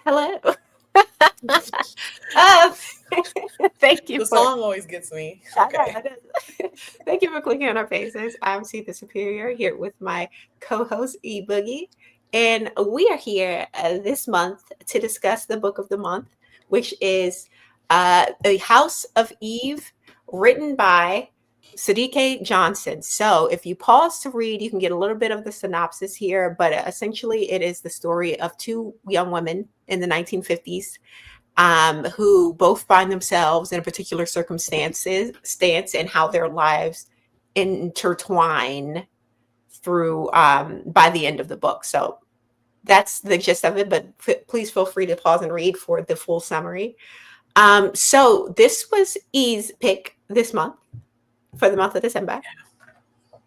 Hello. uh, thank you The for song always gets me. I know, Okay. I know. Thank you for clicking on our faces. I'm C the Superior here with my co-host E Boogie, and we are here this month to discuss the book of the month, which is "The House of Eve," written by Sadiq Johnson. So, if you pause to read, you can get a little bit of the synopsis here, but essentially, it is the story of two young women in the 1950s who both find themselves in a particular stance and how their lives intertwine through by the end of the book. So that's the gist of it, but please feel free to pause and read for the full summary. So this was E's pick this month for the month of December.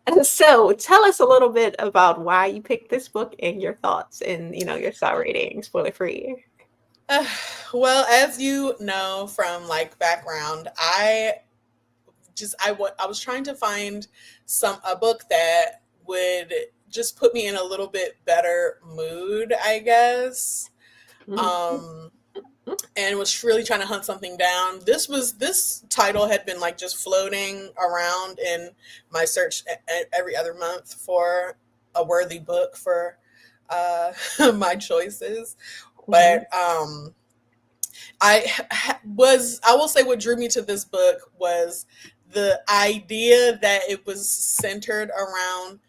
And so tell us a little bit about why you picked this book and your thoughts and your star rating, spoiler free. Uh, well, as you know from like background, I was trying to find a book that would just put me in a little bit better mood, I guess. Mhm. Um and was really trying to hunt something down. This title had been like just floating around in my search every other month for a worthy book for my choices. Mhm. But I will say what drew me to this book was the idea that it was centered around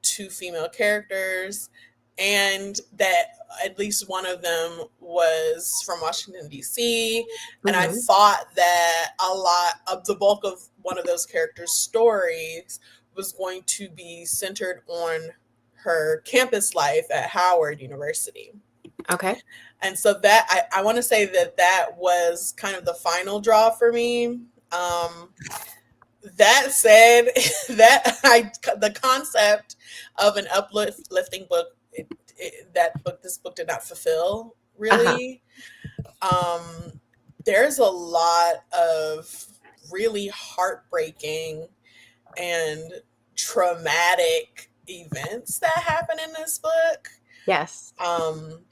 two female characters and that at least one of them was from Washington D.C. And I Mhm. thought that a lot of the bulk of one of those characters' stories was going to be centered on her campus life at Howard University. Okay. And so I want to say that was kind of the final draw for me. That said, the concept of an uplifting book, this book did not fulfill Uh-huh. really. Um, there's a lot of really heartbreaking and traumatic events that happen in this book. Yes. Um,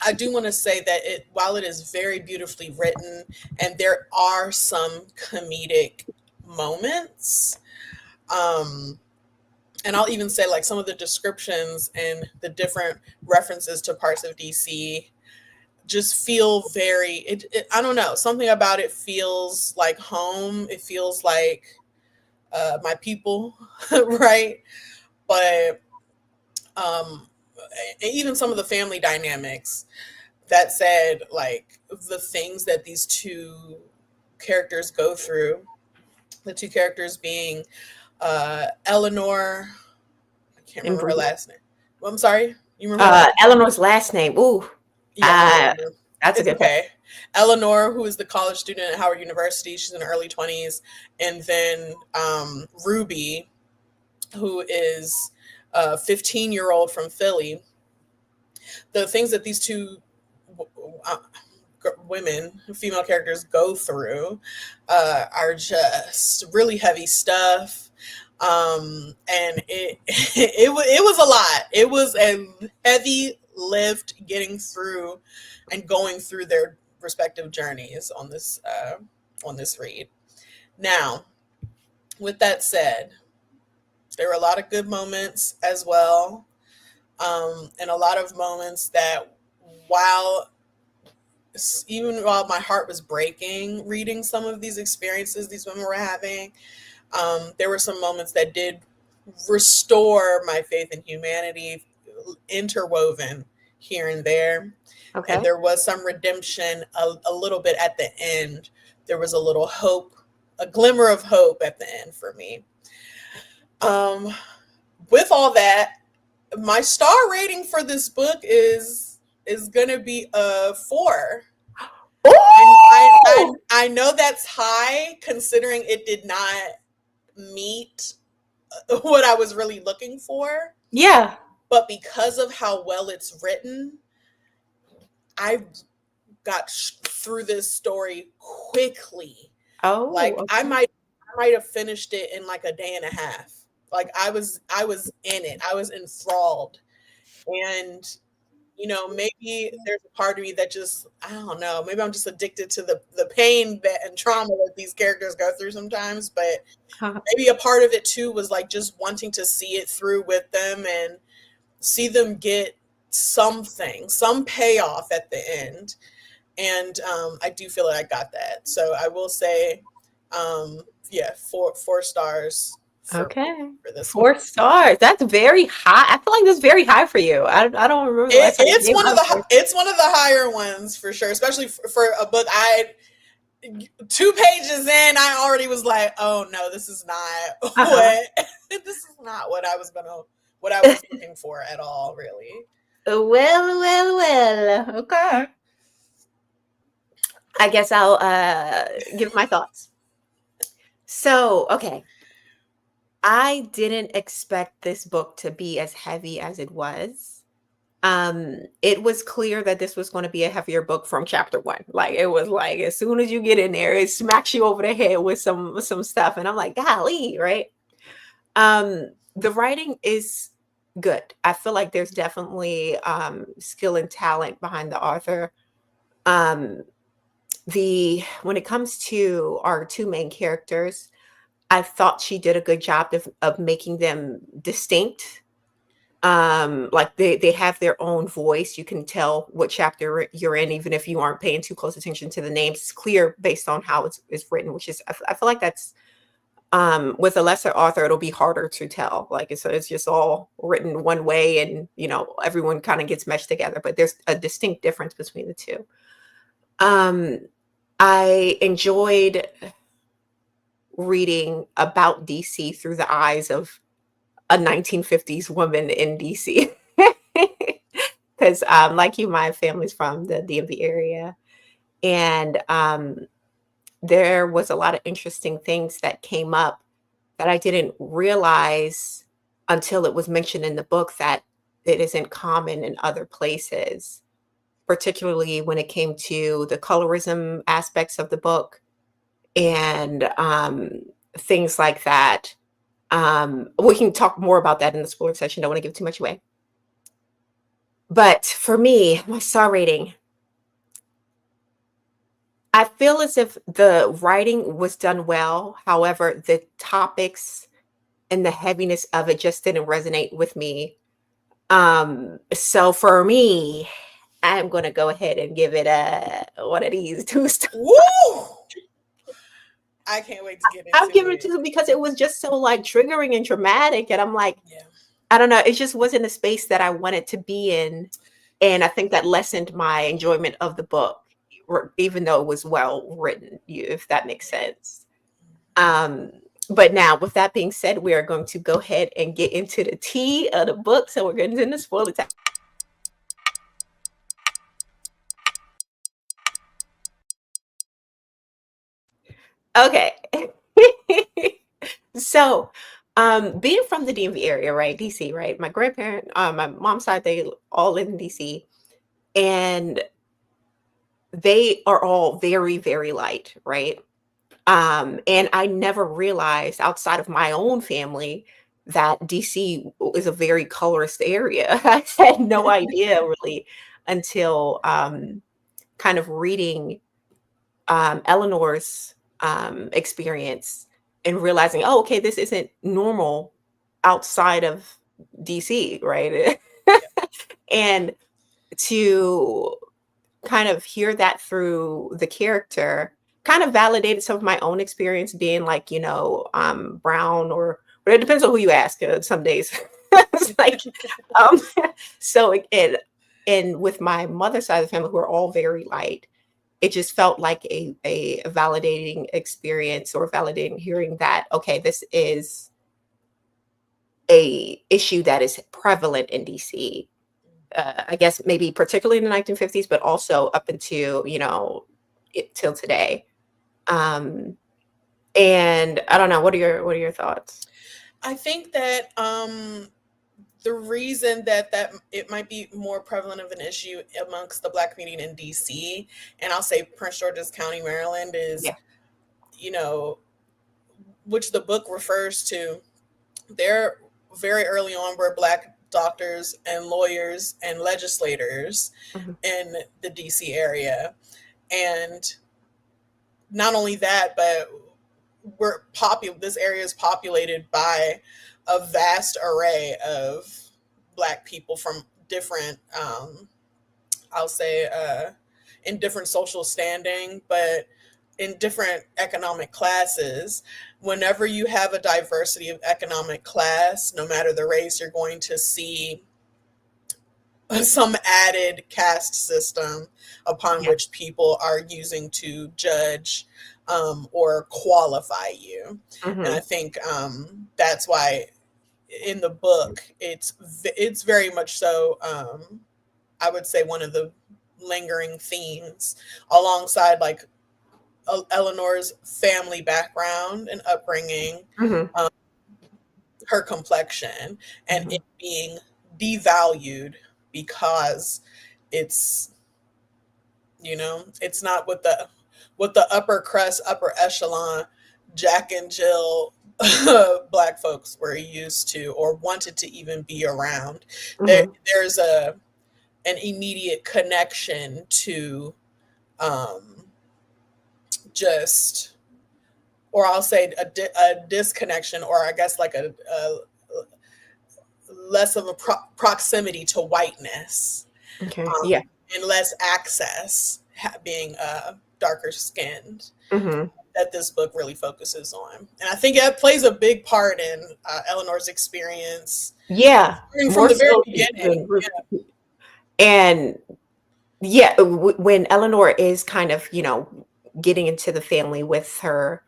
I do want to say that while it is very beautifully written and there are some comedic moments, um, and I'll even say like some of the descriptions and the different references to parts of DC just feel very, I don't know, something about it feels like home. It feels like my people, right? But even some of the family dynamics. That said, like the things that these two characters go through, the two characters being Eleanor, I can't And remember her Bria. last name. Well, I'm sorry, you remember her? Eleanor's last name. Ooh, Yeah, I don't uh, remember. that's a It's good pick. okay. Eleanor, who is the college student at Howard University, she's in her early 20s, and then Ruby, who is a 15-year-old from Philly. The things that these two uh, women, female characters, go through are just really heavy stuff. And it was a lot. It was a heavy lift getting through and going through their respective journeys on this read. Now, with that said, there were a lot of good moments as well, and a lot of moments that while even while my heart was breaking reading some of these experiences these women were having, there were some moments that did restore my faith in humanity, interwoven here and there. And Okay. there was some redemption a little bit at the end. There was a little hope, a glimmer of hope at the end for me. Um, with all that, my star rating for this book is gonna be a 4. And Ooh, I know that's high considering it did not meet what I was really looking for, yeah. but because of how well it's written, I got through this story quickly. Oh, Like okay. I might have finished it in like a day and a half. Like I was in it. I was enthralled. And you know, maybe there's a part of me that just, I don't know, maybe I'm just addicted to the pain that, and trauma that these characters go through sometimes, but Uh, maybe a part of it too was like just wanting to see it through with them and see them get something, some payoff at the end. And I do feel like I got that. So I will say, um, yeah, four stars for me okay. for this one. 4 stars. That's very high. I feel like that's very high for you. I don't remember the last time you It's gave one of out a the 4. it's one of the higher ones for sure, especially for a book. I 2 pages in, I already was like, oh no, this is not Uh-huh. what this is not what I was looking for at all, really. Well. Okay. I guess I'll give my thoughts. So, okay. I didn't expect this book to be as heavy as it was. It was clear that this was going to be a heavier book from chapter 1. Like it was like as soon as you get in there, it smacks you over the head with some stuff, and I'm like, golly, right? The writing is good. I feel like there's definitely skill and talent behind the author. Um, the When it comes to our two main characters, I thought she did a good job of making them distinct. Like they have their own voice. You can tell what chapter you're in, even if you aren't paying too close attention to the names. It's clear based on how it's written, which is I feel like that's with a lesser author, it'll be harder to tell. Like it's just all written one way, and you know everyone kind of gets meshed together. But there's a distinct difference between the two. Um, I enjoyed reading about DC through the eyes of a 1950s woman in DC. Because, like you, my family's from the DMV area. And there was a lot of interesting things that came up that I didn't realize until it was mentioned in the book that it isn't common in other places, particularly when it came to the colorism aspects of the book and things like that. We can talk more about that in the spoiler section. Don't want to give too much away. But for me, my star rating, I feel as if the writing was done well. However, the topics and the heaviness of it just didn't resonate with me. So for me, I'm gonna go ahead and give it a one of these 2 stars. Woo! I can't wait to get I'll into give it it. 2 because it was just so like triggering and traumatic, and I'm like, Yeah. I don't know, it just wasn't a space that I wanted to be in, and I think that lessened my enjoyment of the book, even though it was well written, if that makes sense. Um, but now, with that being said, we are going to go ahead and get into the tea of the book. So we're getting into spoiler time. Okay. So, being from the DMV area, right? DC, right? My grandparent, my mom's side, they all live in DC, and they are all very, very light, right? And I never realized outside of my own family that DC is a very colorist area. I had no idea really until kind of reading Eleanor's experience and realizing, oh, okay, this isn't normal outside of DC, right? Yeah. And to kind of hear that through the character kind of validated some of my own experience being like, brown or but it depends on who you ask. Some days it's like, um, so and with my mother's side of the family who are all very light, it just felt like a validating experience or validating hearing that, okay, this is a issue that is prevalent in DC. I guess maybe particularly in the 1950s, but also up into, till today. Um, and I don't know, what are your thoughts? I think that the reason that it might be more prevalent of an issue amongst the Black community in DC, and I'll say Prince George's County, Maryland, is, Yeah. you know, which the book refers to, there very early on were Black doctors and lawyers and legislators Mhm. in the DC area. And not only that, but this area is populated by a vast array of Black people from different, I'll say, in different social standing, but in different economic classes. Whenever you have a diversity of economic class, no matter the race, you're going to see some added caste system upon Yeah. which people are using to judge, or qualify you. And I Mhm. think, that's why in the book it's very much so, I would say, one of the lingering themes, alongside like Eleanor's family background and upbringing, Mhm. um, her complexion, and Mhm. it being devalued because it's, it's not what the upper crust, upper echelon Jack and Jill Black folks were used to or wanted to even be around. Mhm. There's an immediate connection to, um, just, or I'll say a disconnection, or I guess like a less of a proximity to whiteness, Okay. um, Yeah. and less access, being darker skinned, Mhm. that this book really focuses on. And I think it plays a big part in Eleanor's experience, Yeah. starting from More the very so beginning. than Ruby. And yeah, when Eleanor is kind of, getting into the family with her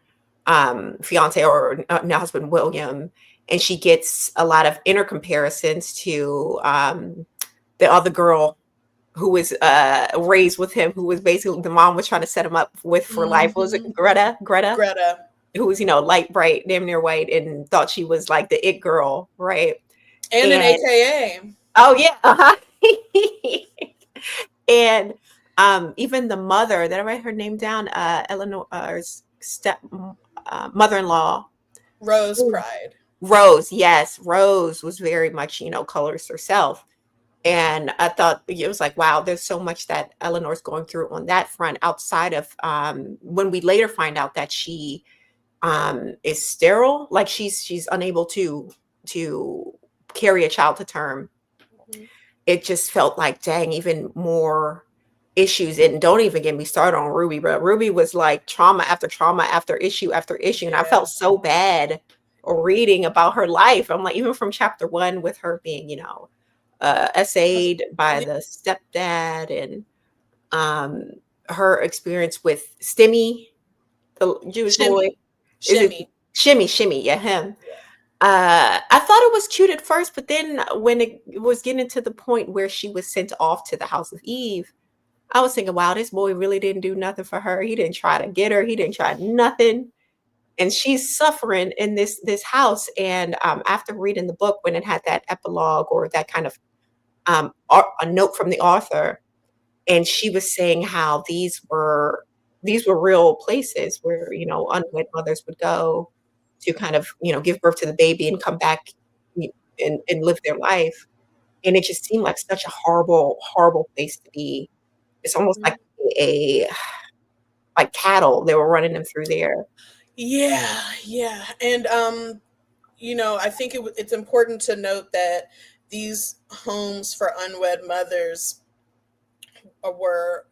fiance or now husband William, and she gets a lot of inner comparisons to the other girl who was raised with him, who was basically the mom was trying to set him up with for life. Was it Hmm. Greta? Greta, Greta. who was, light bright, damn near white, and thought she was like the it girl, right? And an And AKA. oh yeah, uh-huh. And even the mother, did I write her name down? Eleanor's step mother-in-law, Rose Ooh. Pride. Rose. Yes, Rose was very much, colorist herself. And I thought it was like, wow, there's so much that Eleanor's going through on that front outside of when we later find out that she is sterile, like she's unable to carry a child to term. Mhm. It just felt like, dang, even more issues. And don't even get me started on Ruby, but Ruby was like trauma after issue after issue. And I Yeah. felt so bad reading about her life. I'm like, even from chapter one with her being, essayed by the stepdad and um, her experience with Stimmy, the Jewish boy. Shimmy. Is it Shimmy. Shimmy? Yeah, him. I thought it was cute at first, but then when it was getting to the point where she was sent off to the house of Eve, I was thinking, wow, this boy really didn't do nothing for her. He didn't try to get her. He didn't try nothing. And she's suffering in this house. And after reading the book, when it had that epilogue or that kind of a note from the author, and she was saying how these were real places where unwed mothers would go to kind of give birth to the baby and come back and live their life, and it just seemed like such a horrible place to be. It's almost like a like cattle, they were running them through there. Yeah, yeah. And I think it's important to note that these homes for unwed mothers were,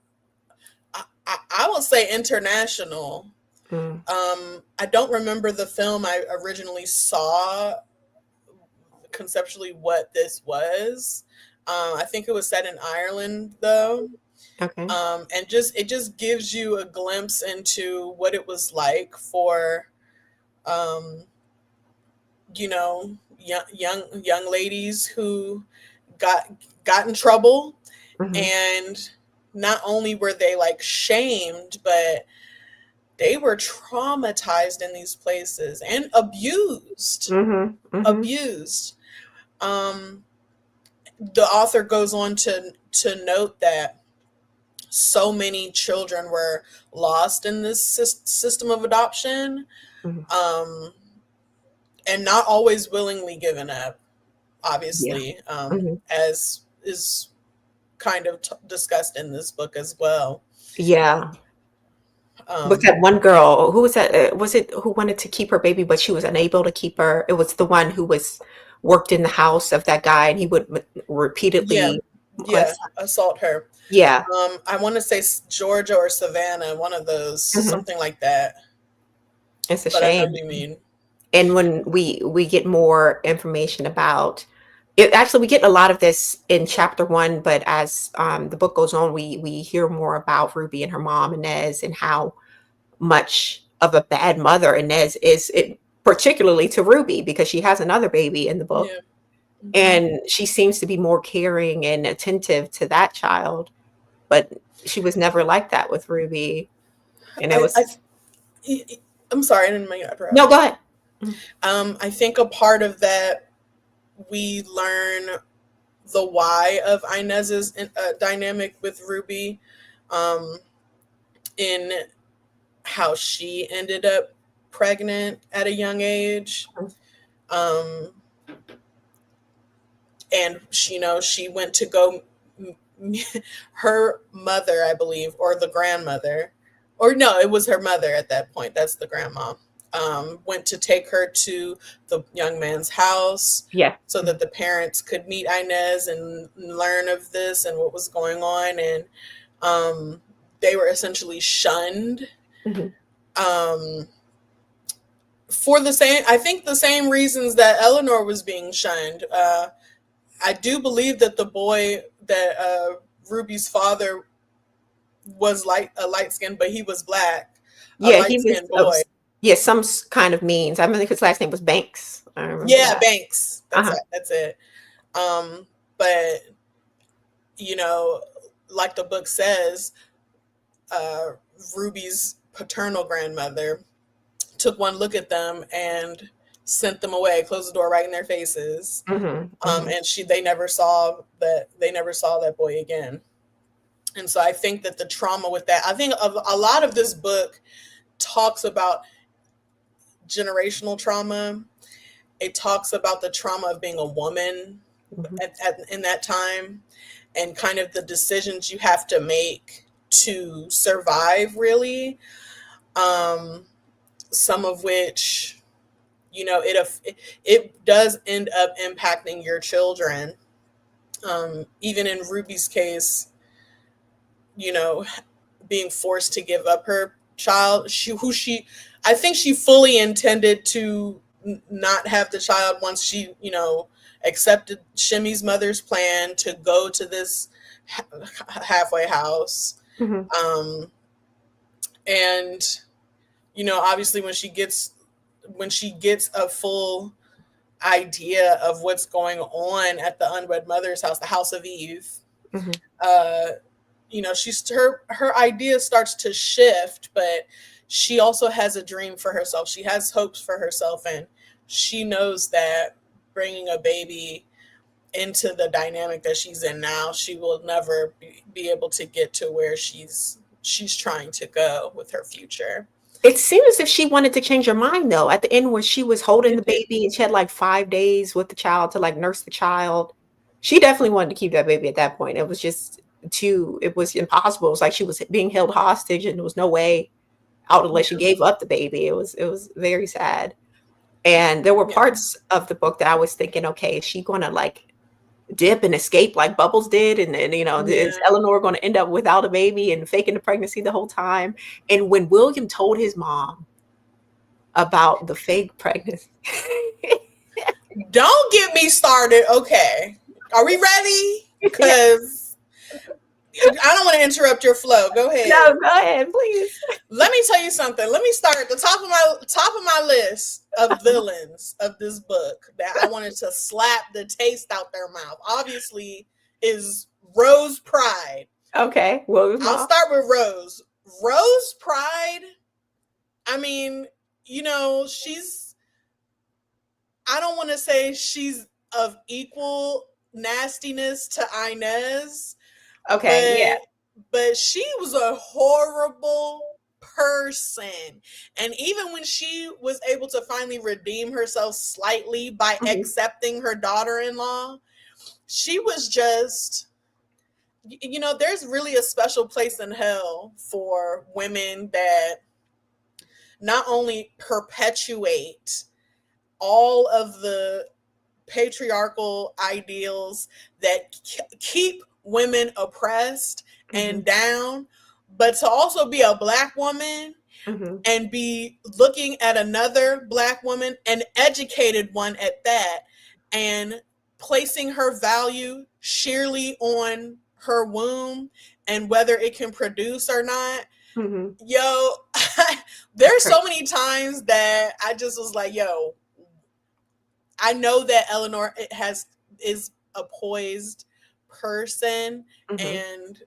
I will say, international. Mm, I don't remember the film I originally saw conceptually what this was. I think it was set in Ireland though. okay. And it just gives you a glimpse into what it was like for, um, young ladies who got in trouble, Mhm, and not only were they like shamed, but they were traumatized in these places and abused. mhm, mhm, Abused. Um, the author goes on to note that so many children were lost in this system of adoption, Mhm. and not always willingly given up, Yeah. obviously, Mhm. as is kind of discussed in this book as well. Yeah. Was Um, that one girl, who was that? Was it who wanted to keep her baby, but she was unable to keep her? It was the one who was worked in the house of that guy, and he would yeah, repeatedly yeah, molest. assault her. Yeah. I want to say Georgia or Savannah, one of those, Mhm. something like that. It's a But I know shame. what you mean. And when we get more information about it, actually we get a lot of this in chapter one, but as the book goes on, we hear more about Ruby and her mom Inez, and how much of a bad mother Inez is, it, particularly to Ruby, because she has another baby in the book, Yeah. Hmm. and she seems to be more caring and attentive to that child, but she was never like that with Ruby. And it I, was, I, I'm sorry, I didn't mean to no, go interrupt. ahead. Mhm. I think a part of that, we learn the why of Inez's dynamic with Ruby, um, in how she ended up pregnant at a young age. Um, and she, she went to go, her mother, I believe, or the grandmother, or no, it was her mother at that point. That's the grandma. Went to take her to the young man's house Yeah. so that the parents could meet Inez and learn of this and what was going on. And they were essentially shunned, Mhm. um, for the same, I think, the same reasons that Eleanor was being shunned. I do believe that the boy, that Ruby's father, was a light skinned, but he was black, a Yeah, light he was skinned boy. yeah, some kind of means. I believe his last name was Banks. I remember Yeah, that. Banks. That's Uh-huh. it. That's it. Um, but you know, like the book says, uh, Ruby's paternal grandmother took one look at them and sent them away, closed the door right in their faces. Mhm, mhm. And they never saw that boy again. And so I think that the trauma with that, I think a lot of this book talks about generational trauma. It talks about the trauma of being a woman Mhm. in that time, and kind of the decisions you have to make to survive, really. Um, some of which, it does end up impacting your children. Even in Ruby's case, you know, being forced to give up her child, I think she fully intended to not have the child once she, accepted Shimmy's mother's plan to go to this halfway house. Mhm. Um, and obviously when she gets a full idea of what's going on at the unwed mother's house, the House of Eve, Mhm. uh, she's her idea starts to shift, but she also has a dream for herself. She has hopes for herself, and she knows that bringing a baby into the dynamic that she's in now, she will never be able to get to where she's trying to go with her future. It seemed as if she wanted to change her mind, though, at the end where she was holding the It did. baby and she had, like, 5 days with the child to, like, nurse the child. She definitely wanted to keep that baby at that point. It was just it was impossible. It was like she was being held hostage, and there was no way out unless she Yeah, gave up the baby. It was very sad. And there were yeah, parts of the book that I was thinking, "Okay, is she gonna, like, dip and escape like Bubbles did? And then, is yeah. Eleanor going to end up without a baby and faking the pregnancy the whole time?" And when William told his mom about the fake pregnancy, Don't get me started. Okay, are we ready? yeah, Because I don't want to interrupt your flow. Go ahead. no, go ahead, please. Let me tell you something. Let me start at the top of my list of villains of this book that I wanted to slap the taste out their mouth. Obviously, is Rose Pride. Okay, William's I'll mom. start with Rose. Rose Pride. I mean, she's. I don't want to say she's of equal nastiness to Inez, Okay, yeah. but she was a horrible person. And even when she was able to finally redeem herself slightly by Mhm. accepting her daughter-in-law, she was just, there's really a special place in hell for women that not only perpetuate all of the patriarchal ideals that keep women oppressed Mhm. and down, but to also be a Black woman Mhm. and be looking at another Black woman, an educated one at that, and placing her value sheerly on her womb and whether it can produce or not. Mhm. Yo, there's so many times that I just was like, yo, I know that Eleanor is a poised person Mhm. and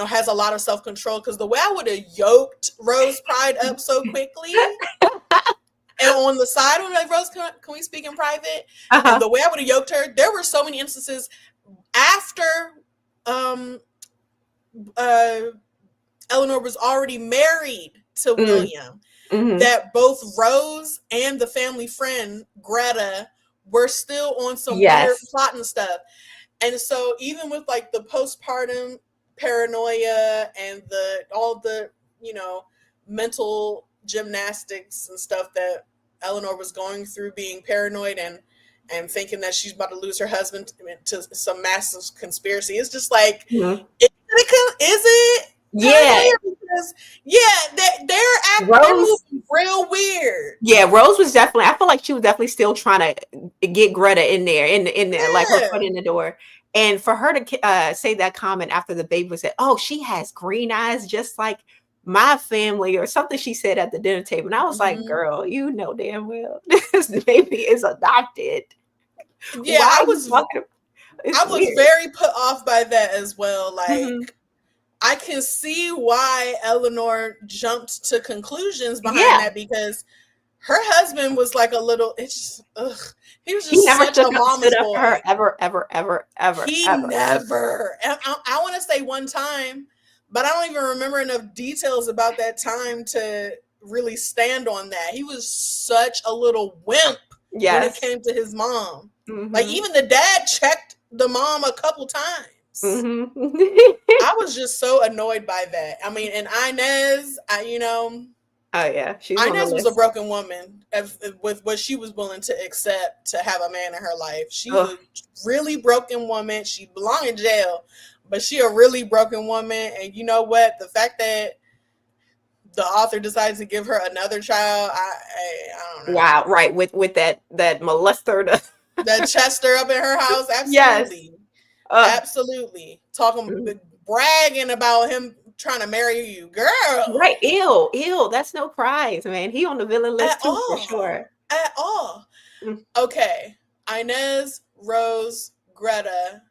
has a lot of self-control, because the way I would have yoked Rose Pride up so quickly, and on the side I'm like, Rose, can we speak in private? And Uh-huh. the way I would have yoked her, there were so many instances after um uh Eleanor was already married to Mm. William, Mhm. that both Rose and the family friend Greta were still on some weird Yes. plotting stuff. And so even with like the postpartum paranoia and all the, mental gymnastics and stuff that Eleanor was going through, being paranoid and thinking that she's about to lose her husband to some massive conspiracy, it's just like, Mhm. is it Yeah. paranoia? Because they're Rose. moving real weird. Yeah, Rose was definitely. I feel like she was definitely still trying to get Greta in there, in there, like her Yeah. foot in the door. And for her to say that comment after the baby was said, "Oh, she has green eyes, just like my family," or something she said at the dinner table. And I was like, Mhm. "Girl, you know damn well this baby is adopted. Yeah, Why are you talking? It's I was weird." very put off by that as well. Mhm. Like, I can see why Eleanor jumped to conclusions behind Yeah, that, because her husband was like a little, he was he just never such a stood mama's up for her boy. ever, ever, ever, ever, He ever. never, I want to say one time, but I don't even remember enough details about that time to really stand on that. He was such a little wimp when it Yes. came to his mom. Like, Mhm. even the dad checked the mom a couple times. Mhm. I was just so annoyed by that. I mean, and Inez, Oh yeah, she's on the Inez was a list. broken woman with what she was willing to accept to have a man in her life. She's Ugh. a really broken woman. She belonged in jail, but she a really broken woman. And you know what? The fact that the author decides to give her another child, I don't know. Wow, right, with that molester. That Chester up in her house, Yes. absolutely. Ugh. Absolutely. Talking, Mm. bragging about him trying to marry you, girl. Right, ill, ill. That's no prize, man. He on the villain At list too for all. sure. At all. Mm. Okay. Inez, Rose, Greta,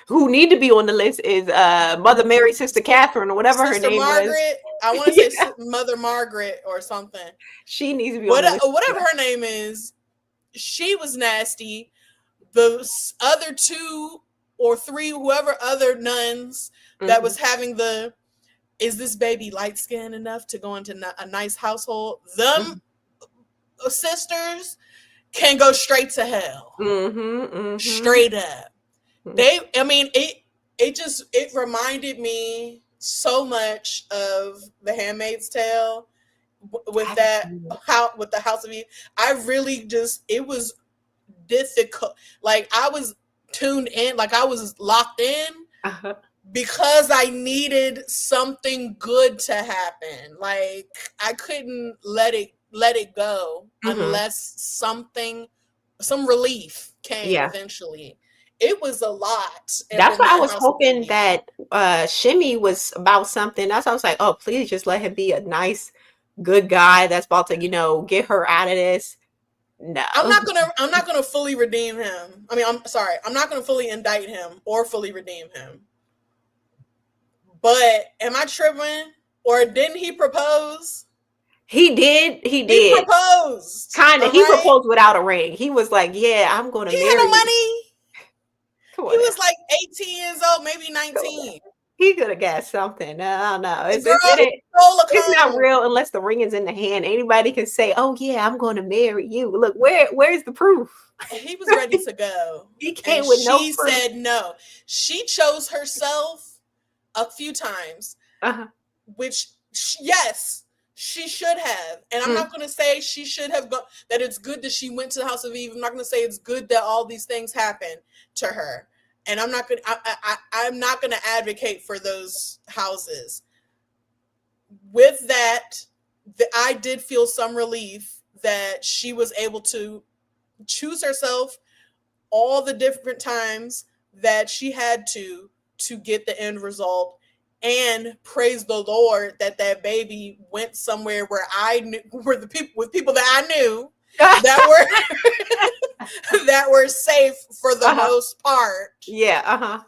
Who need to be on the list is Mother Mary, Sister Catherine, or whatever her Sister name was. Margaret. I want to say Yeah, Mother Margaret or something. she needs to be on the list as Whatever well. her name is, she was nasty. The other two or three, whoever other nuns that Mhm. was having is this baby light skinned enough to go into a nice household? Them Mhm. sisters can go straight to hell. Mhm. Mhm. Straight up. It reminded me so much of The Handmaid's Tale with Haven't that, seen it. how with the House of Eve. I really just, it was difficult. Like, I was tuned in, like I was locked in, Uh-huh. because I needed something good to happen. Like, I couldn't let it go Mhm. unless some relief came Yeah. eventually. It was a lot up That's in why I that was House of hoping Eve. that Shimmy was about something. That's why I was like, oh, please just let him be a nice, good guy that's about to, get her out of this. No. I'm not gonna fully redeem him. I mean, I'm sorry, I'm not gonna fully indict him or fully redeem him. But am I tripping? Or didn't he propose? He did. He He did. proposed. Kind of. All He right. proposed without a ring. He was like, yeah, I'm going to He had no marry you. money. He was like 18 years old, maybe 19. He could have got something. I don't know. Girl, It's not real unless the ring is in the hand. Anybody can say, "Oh yeah, I'm going to marry you." Look, where's the proof? He was ready to go. He came with no proof. She said no. She chose herself a few times, which yes, she should have. And I'm not going to say she should have gone. That it's good that she went to the House of Eve. I'm not going to say it's good that all these things happened to her. And I'm not going to advocate for those houses. With that, I did feel some relief that she was able to choose herself all the different times that she had to get the end result, and praise the Lord that baby went somewhere where I knew, where the people with people that I knew that were that were safe for the most part. Yeah.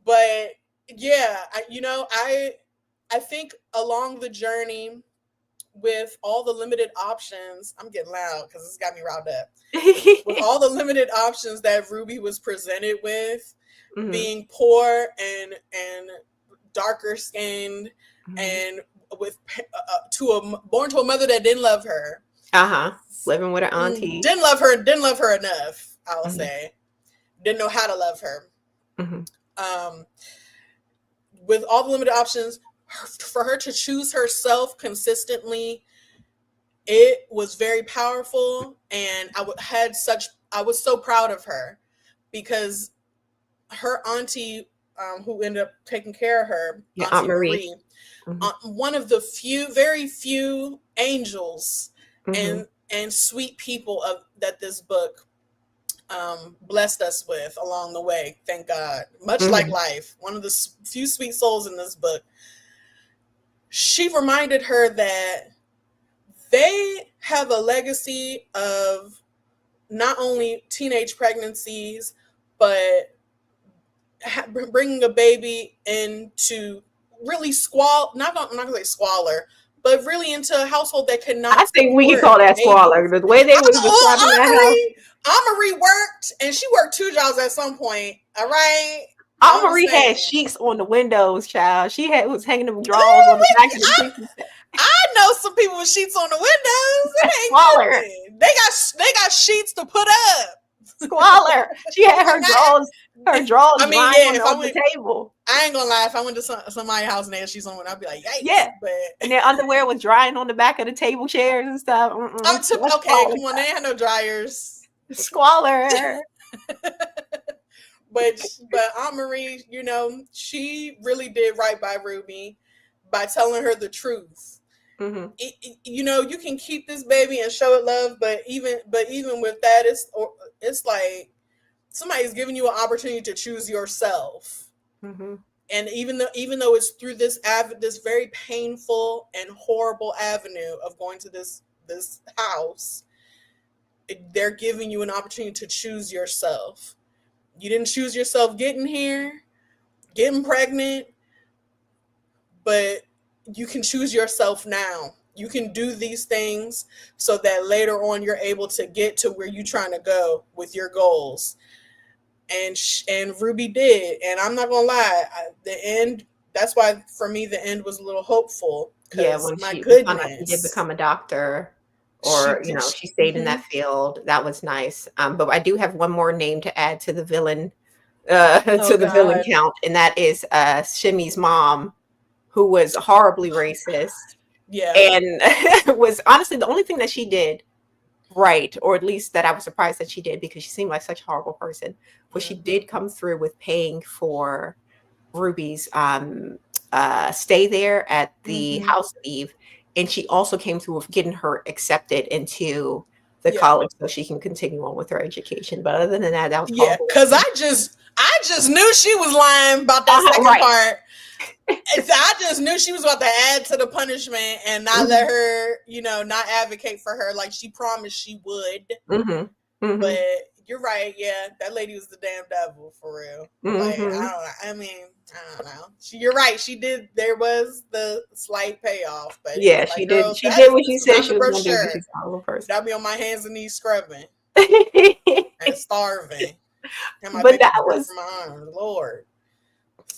But yeah, I think along the journey with all the limited options, I'm getting loud because it's got me riled up. With all the limited options that Ruby was presented with, being poor and darker skinned, and with born to a mother that didn't love her, living with her auntie, didn't love her enough. I'll say, didn't know how to love her. With all the limited options, for her to choose herself consistently, it was very powerful, and I was so proud of her, because her auntie, who ended up taking care of her, Aunt Marie, one of the very few angels and sweet people that this book blessed us with along the way. Thank God. Much like life, one of the few sweet souls in this book. She reminded her that they have a legacy of not only teenage pregnancies, but bringing a baby into really not gonna say squalor, but really into a household that could not. I think we can call that squalor. The way they were describing that house. Aunt Marie worked, and she worked 2 jobs at some point. All right. Aunt Marie had sheets on the windows, child. She was hanging them drawers on the back of the kitchen. I know some people with sheets on the windows. Squalor. They got sheets to put up. Squalor. She had her drawers. Her drawers. I mean, yeah, on the table. I ain't gonna lie. If I went to somebody's house and they had sheets on, I'd be like, yikes. Yeah. But and their underwear was drying on the back of the table chairs and stuff. Okay, come on. They had no dryers. Squalor. But Aunt Marie, she really did right by Ruby by telling her the truth. You can keep this baby and show it love, but even with that, it's like somebody's giving you an opportunity to choose yourself. And even though it's through this very painful and horrible avenue of going to this house, they're giving you an opportunity to choose yourself. You didn't choose yourself getting here, getting pregnant, but you can choose yourself now. You can do these things so that later on you're able to get to where you're trying to go with your goals. And Ruby did. And I'm not going to lie, the end, that's why for me the end was a little hopeful. Yeah, when she did become a doctor. Or, she stayed in that field. That was nice. But I do have one more name to add to the villain, the villain count. And that is Shimmy's mom, who was horribly racist. Yeah. And was honestly the only thing that she did right, or at least that I was surprised that she did, because she seemed like such a horrible person. But she did come through with paying for Ruby's stay there at the House of Eve. And she also came through with getting her accepted into the college so she can continue on with her education. But other than that, was horrible. Because I just knew she was lying about that second part. I just knew she was about to add to the punishment and not let her, not advocate for her like she promised she would. But you're right. Yeah, that lady was the damn devil for real. Like, I don't know. You're right. She did. There was the slight payoff, but yeah, she did. She did what she said she was going to do. I'll be on my hands and knees scrubbing and starving. And my But baby from my arm, Lord.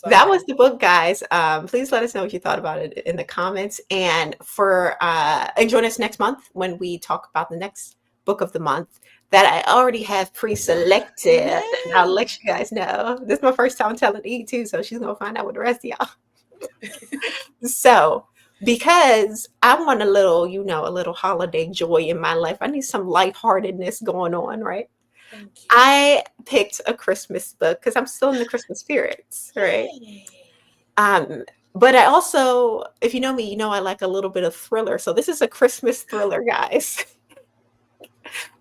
that Sorry. was the book, guys. Please let us know what you thought about it in the comments. And and join us next month when we talk about the next book of the month that I already have pre-selected. And I'll Yay. let you guys know. This is my first time telling E too, so she's gonna find out with the rest of y'all. So because I want a little, a little holiday joy in my life. I need some lightheartedness going on, right? Thank you. I picked a Christmas book because I'm still in the Christmas spirits, right? Yay. Um, but I also, if you know me, you know I like a little bit of thriller. So this is a Christmas thriller, guys.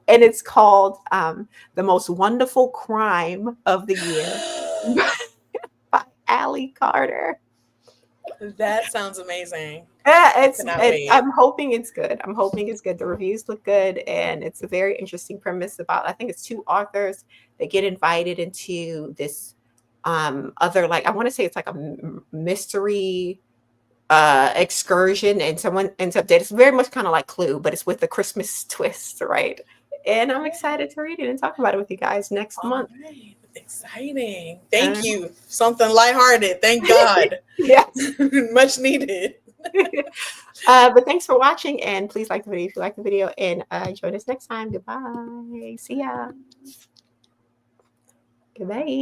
And it's called The Most Wonderful Crime of the Year by Allie Carter. That sounds amazing. It's Cannot it, wait. I'm hoping it's good. I'm hoping it's good. The reviews look good, and it's a very interesting premise about. I think it's two authors that get invited into this other, like, I want to say it's like a mystery excursion, and someone ends up dead. It's very much kind of like Clue, but it's with a Christmas twist, right? And I'm excited to read it and talk about it with you guys next All month. right. Exciting. Thank you. Something lighthearted. Thank God. Yes. Much needed. But thanks for watching, and please like the video if you like the video, and join us next time. Goodbye. See ya. Goodbye.